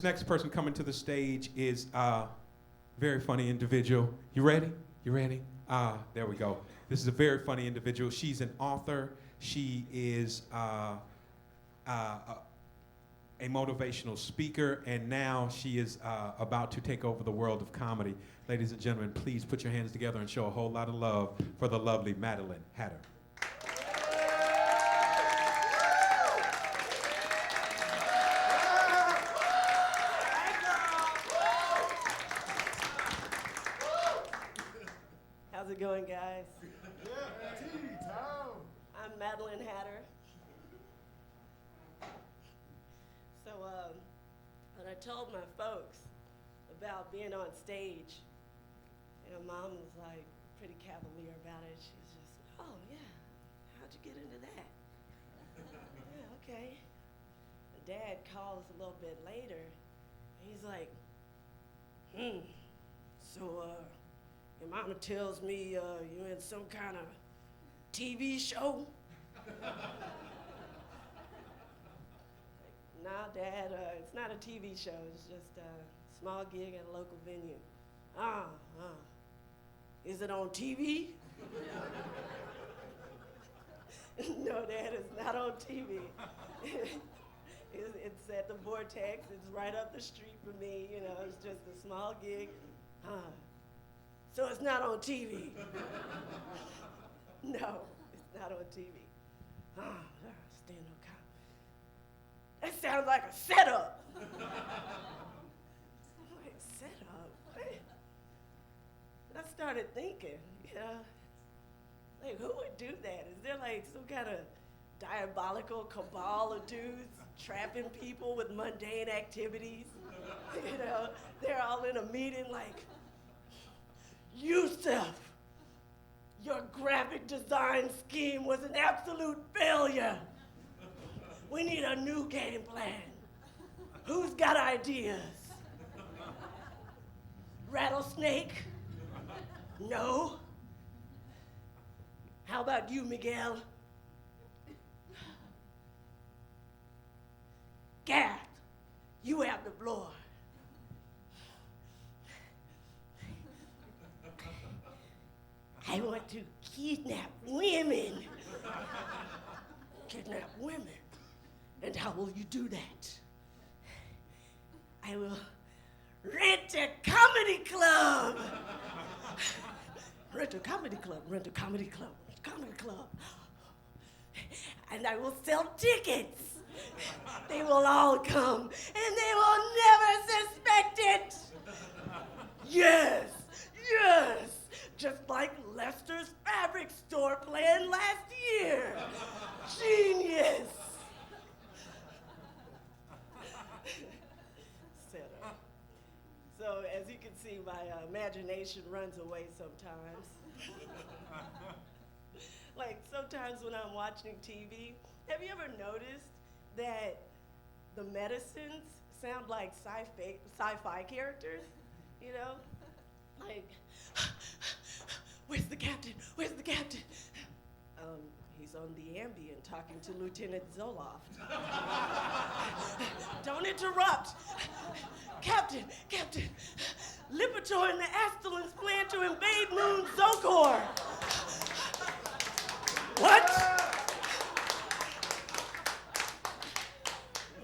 Next person coming to the stage is a very funny individual. You ready? You ready? There we go. This is a very funny individual. She's an author. She is a motivational speaker, and now she is about to take over the world of comedy. Ladies and gentlemen, please put your hands together and show a whole lot of love for the lovely Madeline Hatter. How's it going, guys? I'm Madeline Hatter. So, when I told my folks about being on stage, Mom was like pretty cavalier about it. She was just, oh yeah, how'd you get into that? Yeah, okay. The Dad calls a little bit later, and he's like, so your mama tells me you're in some kind of TV show? Nah, Dad, it's not a TV show. It's just a small gig at a local venue. Is it on TV? No, Dad, it's not on TV. It's at the Vortex. It's right up the street from me. You know, it's just a small gig. So it's not on TV. No, it's not on TV. Stand-up comedy. That sounds like a setup. Like, setup? What? I started thinking, like, who would do that? Is there like some kind of diabolical cabal of dudes trapping people with mundane activities? They're all in a meeting like, Yusuf, your graphic design scheme was an absolute failure. We need a new game plan. Who's got ideas? Rattlesnake? No. How about you, Miguel? Gath, you have the floor. I want to kidnap women. Kidnap women? And how will you do that? I will rent a comedy club. Rent a comedy club, rent a comedy club, rent a comedy club. And I will sell tickets. They will all come, and they will never suspect it. Yes, yes. Just like Lester's fabric store plan last year. Genius. Setup. So as you can see, my imagination runs away sometimes. Like sometimes when I'm watching TV, have you ever noticed that the medicines sound like sci-fi characters? You know? Like, where's the captain? Where's the captain? He's on the Ambien talking to Lieutenant Zoloft. Don't interrupt. Captain, Lipitor and the Astelins plan to invade Moon Zokor. What?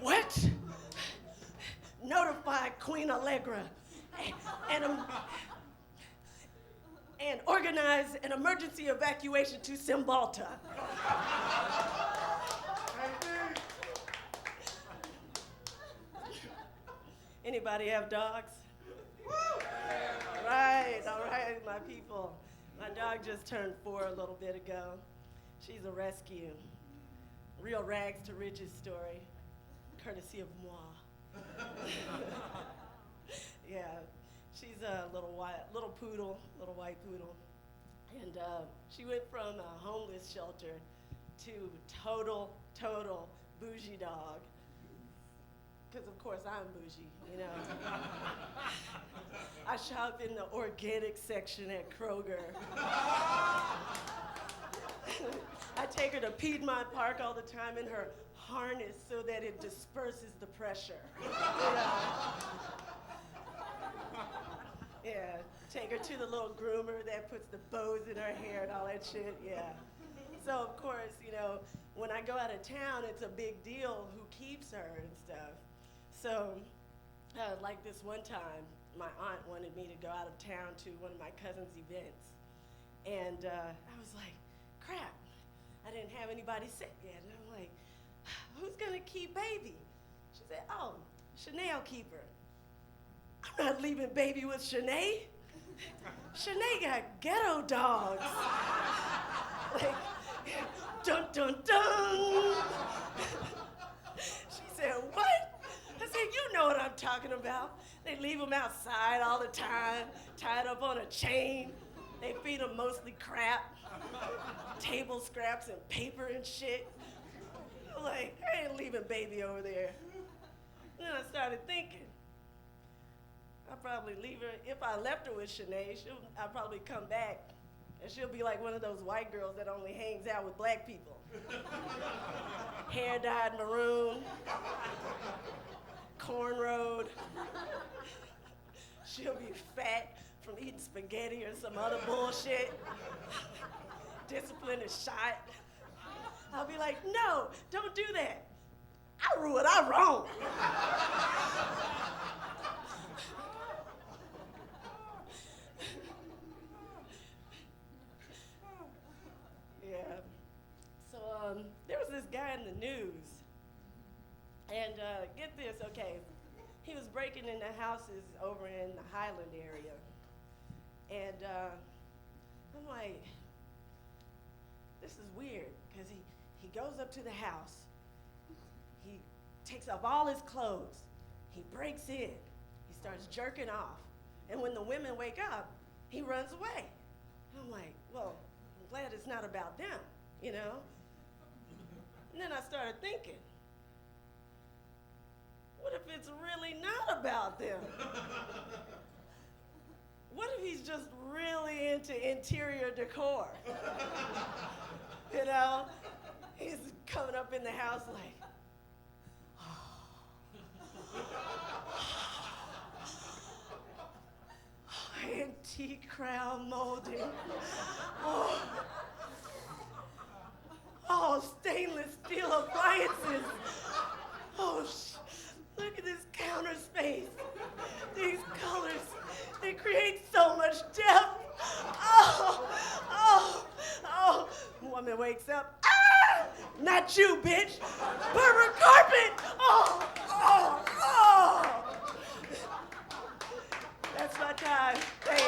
What? Notify Queen Allegra and organize an emergency evacuation to Cymbalta. Anybody have dogs? All right, my people. My dog just turned 4 a little bit ago. She's a rescue. Real rags to riches story, courtesy of moi. Yeah. She's a little poodle, little white poodle. And she went from a homeless shelter to total bougie dog. Because of course I'm bougie, I shop in the organic section at Kroger. I take her to Piedmont Park all the time in her harness so that it disperses the pressure. You know? Yeah, take her to the little groomer that puts the bows in her hair and all that shit, yeah. So of course, you know, when I go out of town, it's a big deal who keeps her and stuff. So, like this one time, my aunt wanted me to go out of town to one of my cousin's events. And I was like, crap, I didn't have anybody sick yet. And I'm like, who's gonna keep baby? She said, oh, Shanae'll keep her. I'm not leaving baby with Shanae. Shanae got ghetto dogs. Like, dun, dun, dun. She said, what? I said, you know what I'm talking about. They leave them outside all the time, tied up on a chain. They feed them mostly crap, table scraps and paper and shit. Like, I ain't leaving baby over there. Then I started thinking, I'll probably leave her. If I left her with Shanae, I'll probably come back, and she'll be like one of those white girls that only hangs out with black people. Hair dyed maroon, cornrowed. She'll be fat from eating spaghetti or some other bullshit. Discipline is shot. I'll be like, no, don't do that. I rule it, I'm wrong. Yeah. So there was this guy in the news, and get this, okay, he was breaking into houses over in the Highland area, and I'm like, this is weird, because he goes up to the house, he takes off all his clothes, he breaks in, he starts jerking off, and when the women wake up, he runs away. And I'm like, well, I'm glad it's not about them, you know? And then I started thinking, what if it's really not about them? What if he's just really into interior decor? You know? He's coming up in the house like, antique crown molding. Oh, stainless steel appliances. Oh, look at this counter space. These colors, they create so much depth. Oh. Woman wakes up. Ah! Not you, bitch. Berber carpet. Oh. That's my time. Thanks.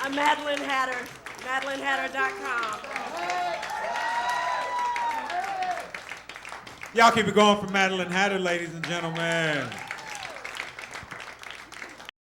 I'm Madeline Hatter, MadelineHatter.com. Y'all keep it going for Madeline Hatter, ladies and gentlemen.